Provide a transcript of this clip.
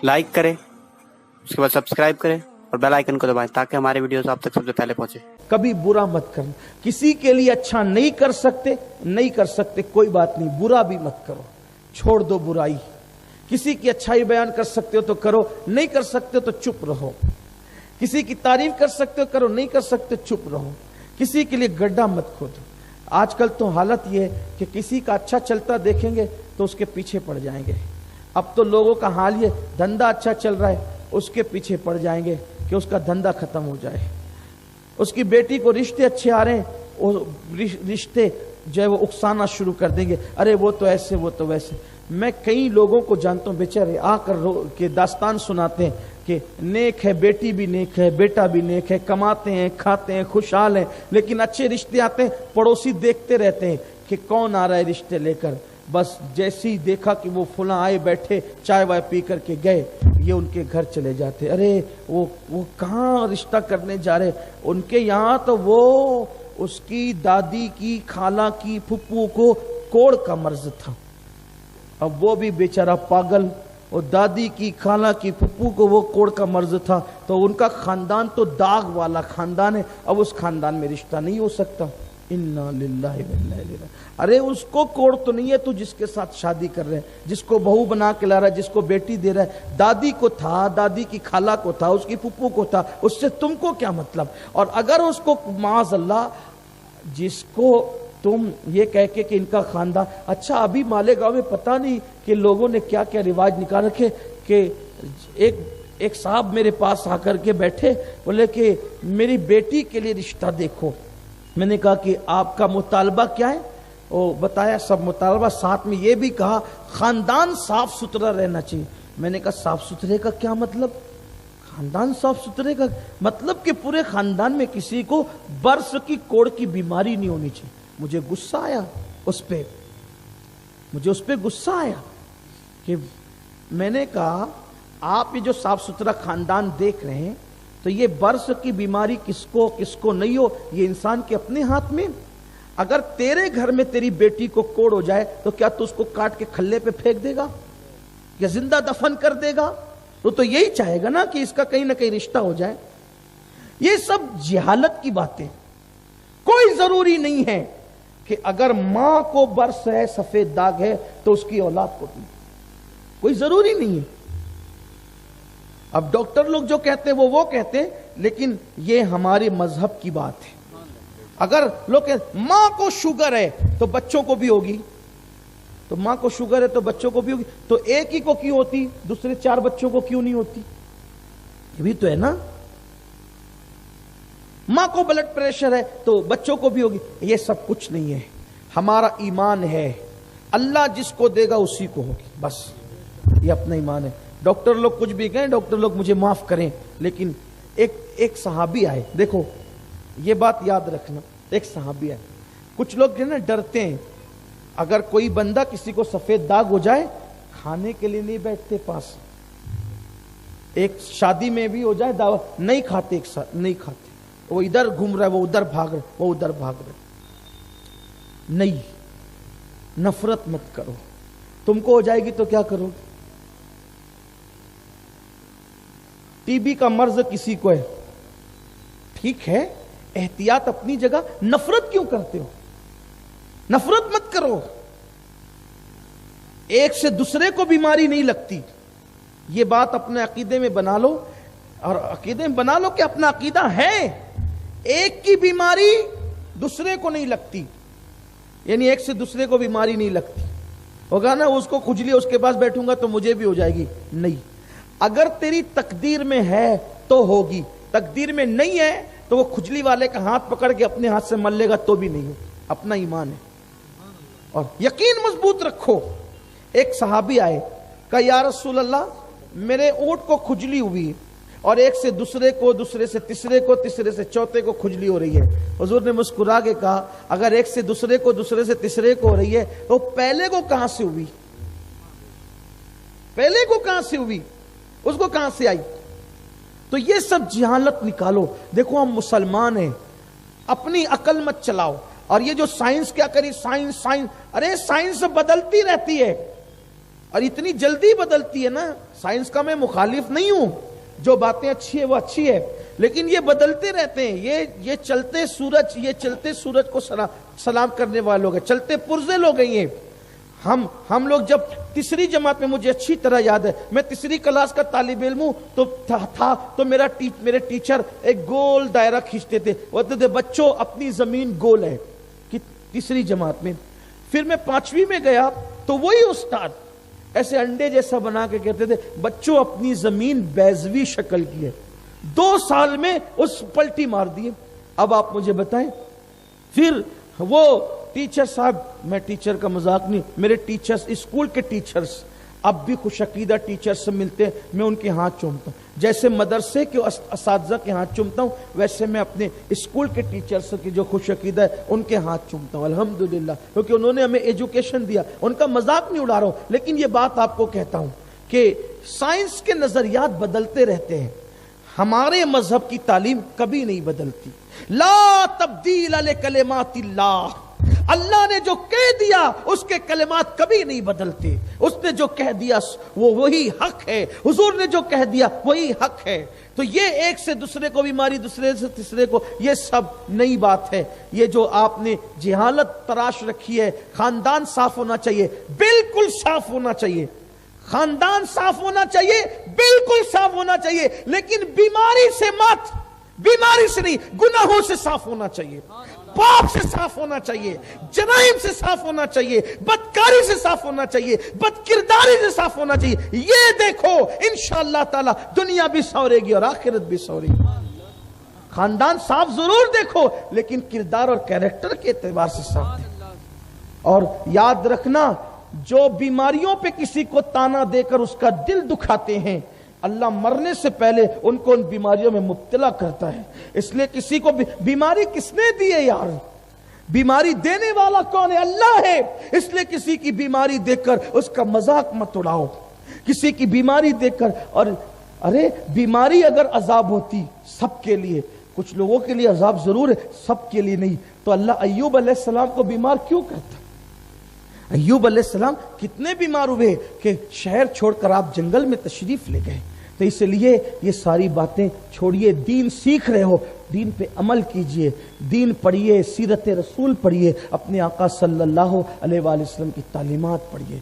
Like करें, उसके बाद सब्सक्राइब करें और बेल आइकन को दबाएं ताकि हमारे वीडियोस आप तक सबसे पहले पहुंचे। कभी बुरा मत करना। किसी के लिए अच्छा नहीं कर सकते कोई बात नहीं, बुरा भी मत करो, छोड़ दो बुराई। किसी की अच्छाई बयान कर सकते हो तो करो, नहीं कर सकते हो तो चुप रहो। किसी की तारीफ कर सकते हो करो, नहीं कर सकते चुप रहो। किसी के लिए गड्ढा मत खोदो। आजकल तो हालत ये है कि किसी का अच्छा चलता देखेंगे तो उसके पीछे पड़ जाएंगे। अब तो लोगों का हाल ये, धंधा अच्छा चल रहा है उसके पीछे पड़ जाएंगे कि उसका धंधा खत्म हो जाए। उसकी बेटी को रिश्ते अच्छे आ रहे हैं, वो रिश्ते जो है वो उकसाना शुरू कर देंगे, अरे वो तो ऐसे वो तो वैसे। मैं कई लोगों को जानता हूँ बेचारे आकर के दास्तान सुनाते हैं कि नेक है, बेटी भी नेक है, बेटा भी नेक है, कमाते हैं, खाते हैं, खुशहाल हैं, लेकिन अच्छे रिश्ते आते हैं पड़ोसी देखते रहते हैं कि कौन आ रहा है रिश्ते लेकर। बस जैसे ही देखा कि वो फुला आए बैठे चाय वाय पी करके गए, ये उनके घर चले जाते। अरे वो कहाँ रिश्ता करने जा रहे, उनके यहाँ तो वो उसकी दादी की, खाला की, फुप्पू को कोढ़ का मर्ज था। अब वो भी बेचारा पागल, और दादी की, खाला की, फुप्पू को वो कोढ़ का मर्ज था, तो उनका खानदान तो दाग वाला खानदान है। अब उस खानदान में रिश्ता नहीं हो सकता। इन्ना लिल्लाहि व इन्ना इलैहि राजिऊन। अरे उसको कोढ़ तो नहीं है तू जिसके साथ शादी कर रहे हैं, जिसको बहू बना के ला रहा है, जिसको बेटी दे रहा है। दादी को था, दादी की खाला को था, उसकी फुप्पू को था, उससे तुमको क्या मतलब। और अगर उसको माज़अल्लाह जिसको तुम ये कह के कि इनका खानदान अच्छा, अभी मालेगांव में पता नहीं कि लोगों ने क्या क्या रिवाज निकाल रखे कि एक साहब मेरे पास आकर के बैठे, बोले कि मेरी बेटी के लिए रिश्ता देखो। मैंने कहा कि आपका मुतालबा क्या है, वो बताया सब मुतालबा, साथ में ये भी कहा खानदान साफ सुथरा रहना चाहिए। मैंने कहा साफ सुथरे का क्या मतलब, खानदान साफ सुथरे का मतलब कि पूरे खानदान में किसी को बर्स की कोढ़ की बीमारी नहीं होनी चाहिए। मुझे गुस्सा आया उस पे गुस्सा आया कि मैंने कहा आप ये जो साफ सुथरा खानदान देख रहे हैं, तो ये बर्स की बीमारी किसको किसको नहीं हो, ये इंसान के अपने हाथ में। अगर तेरे घर में तेरी बेटी को कोढ़ हो जाए तो क्या तू उसको काट के खल्ले पे फेंक देगा या जिंदा दफन कर देगा? तो यही चाहेगा ना कि इसका कहीं ना कहीं रिश्ता हो जाए। ये सब जहालत की बातें। कोई जरूरी नहीं है कि अगर मां को बर्स है, सफेद दाग है, तो उसकी औलाद को भी, कोई जरूरी नहीं है। अब डॉक्टर लोग जो कहते हैं वो कहते हैं, लेकिन ये हमारे मजहब की बात है। अगर लोग मां को शुगर है तो बच्चों को भी होगी, तो मां को शुगर है तो बच्चों को भी होगी, तो एक ही को क्यों होती, दूसरे 4 बच्चों को क्यों नहीं होती? ये भी तो है ना। मां को ब्लड प्रेशर है तो बच्चों को भी होगी। ये सब कुछ नहीं है, हमारा ईमान है अल्लाह जिसको देगा उसी को होगी, बस ये अपना ईमान है। डॉक्टर लोग कुछ भी कहें, डॉक्टर लोग मुझे माफ करें, लेकिन एक सहाबी आए, देखो ये बात याद रखना, एक सहाबी आए। कुछ लोग जो है ना डरते हैं, अगर कोई बंदा किसी को सफेद दाग हो जाए खाने के लिए नहीं बैठते पास, एक शादी में भी हो जाए दावा नहीं खाते, एक साथ नहीं खाते, वो इधर घूम रहा है, वो उधर भाग रहा, वो उधर भाग रहे। नहीं, नफरत मत करो, तुमको हो जाएगी तो क्या करोगे? टीबी का मर्ज किसी को है, ठीक है, एहतियात अपनी जगह, नफरत क्यों करते हो? नफरत मत करो। एक से दूसरे को बीमारी नहीं लगती, ये बात अपने अकीदे में बना लो, और अकीदे में बना लो कि अपना अकीदा है, एक की बीमारी दूसरे को नहीं लगती, यानी एक से दूसरे को बीमारी नहीं लगती। होगा ना उसको खुजली, उसके पास बैठूंगा तो मुझे भी हो जाएगी, नहीं। अगर तेरी तकदीर में है तो होगी, तकदीर में नहीं है तो वो खुजली वाले का हाथ पकड़ के अपने हाथ से मल लेगा तो भी नहीं हो। अपना ईमान है और यकीन मजबूत रखो। एक सहाबी आए, कहा या रसूल अल्लाह, मेरे ऊंट को खुजली हुई और एक से दूसरे को, दूसरे से तीसरे को, तीसरे से चौथे को खुजली हो रही है। हुजूर ने मुस्कुरा के कहा, अगर एक से दूसरे को, दूसरे से तीसरे को हो रही है तो पहले को कहां से हुई? पहले को कहां से हुई? उसको कहां से आई? तो ये सब जहालत निकालो। देखो हम मुसलमान हैं, अपनी अकल मत चलाओ। और ये जो साइंस क्या करी, साइंस, अरे साइंस बदलती रहती है। اور اتنی جلدی بدلتی ہے نا. سائنس کا میں مخالف نہیں ہوں، جو باتیں اچھی ہے وہ اچھی ہے، لیکن یہ بدلتے رہتے ہیں. یہ چلتے سورج کو سلام کرنے والے لوگ ہیں، چلتے پرزے لوگ ہیں. یہ ہم لوگ جب تیسری جماعت میں، مجھے اچھی طرح یاد ہے، میں تیسری کلاس کا طالب علم ہوں تو میرے ٹیچر ایک گول دائرہ کھینچتے تھے، وہ کہتے تھے بچوں اپنی زمین گول ہے. تیسری جماعت میں. پھر میں 5ویں میں گیا تو وہی استاد ایسے انڈے جیسا بنا کے کہتے تھے بچوں اپنی زمین بیضوی شکل کی ہے. 2 سال میں اس پلٹی مار دیے. اب آپ مجھے بتائیں، پھر وہ ٹیچر صاحب، میں ٹیچر کا مذاق نہیں، میرے ٹیچرز، اسکول کے ٹیچرز اب بھی خوش عقیدہ ٹیچر سے ملتے ہیں، میں ان کے ہاتھ چومتا ہوں. جیسے مدرسے کے اساتذہ کے ہاتھ چومتا ہوں، ویسے میں اپنے اسکول کے ٹیچرز کی جو خوش عقیدہ ہے ان کے ہاتھ چومتا ہوں الحمدللہ، کیونکہ انہوں نے ہمیں ایجوکیشن دیا. ان کا مذاق نہیں اڑا رہا ہوں، لیکن یہ بات آپ کو کہتا ہوں کہ سائنس کے نظریات بدلتے رہتے ہیں، ہمارے مذہب کی تعلیم کبھی نہیں بدلتی. لا تبدیل لکلمات اللہ، اللہ نے جو کہہ دیا اس کے کلمات کبھی نہیں بدلتے. اس نے جو کہہ دیا وہی حق ہے، حضور نے جو کہہ دیا وہی حق ہے. تو یہ ایک سے دوسرے کو بیماری، دوسرے سے تیسرے کو، یہ سب نئی بات ہے. یہ جو آپ نے جہالت تراش رکھی ہے، خاندان صاف ہونا چاہیے، بالکل صاف ہونا چاہیے. خاندان صاف ہونا چاہیے، بالکل صاف ہونا چاہیے، لیکن بیماری سے مت، بیماری سے نہیں، گناہوں سے صاف ہونا چاہیے، پاپ سے صاف ہونا چاہیے، جرائم سے صاف ہونا چاہیے، بدکاری سے صاف ہونا چاہیے، بدکرداری سے صاف ہونا چاہیے. یہ دیکھو انشاءاللہ تعالی دنیا بھی سورے گی اور آخرت بھی سورے گی. خاندان صاف ضرور دیکھو، لیکن کردار اور کیریکٹر کے اعتبار سے صاف دیکھو. اور یاد رکھنا، جو بیماریوں پہ کسی کو تانا دے کر اس کا دل دکھاتے ہیں، اللہ مرنے سے پہلے ان کو ان بیماریوں میں مبتلا کرتا ہے. اس لیے کسی کو بیماری کس نے دی ہے یار؟ بیماری دینے والا کون ہے؟ اللہ ہے. اس لیے کسی کی بیماری دیکھ کر اس کا مذاق مت اڑاؤ. کسی کی بیماری دیکھ کر، اور ارے بیماری اگر عذاب ہوتی سب کے لیے، کچھ لوگوں کے لیے عذاب ضرور ہے، سب کے لیے نہیں، تو اللہ ایوب علیہ السلام کو بیمار کیوں کرتا؟ ایوب علیہ السلام کتنے بیمار ہوئے کہ شہر چھوڑ کر آپ جنگل میں تشریف لے گئے. تو اس لیے یہ ساری باتیں چھوڑیے. دین سیکھ رہے ہو، دین پہ عمل کیجئے، دین پڑھیے، سیرت رسول پڑھیے، اپنے آقا صلی اللہ علیہ وآلہ وسلم کی تعلیمات پڑھیے.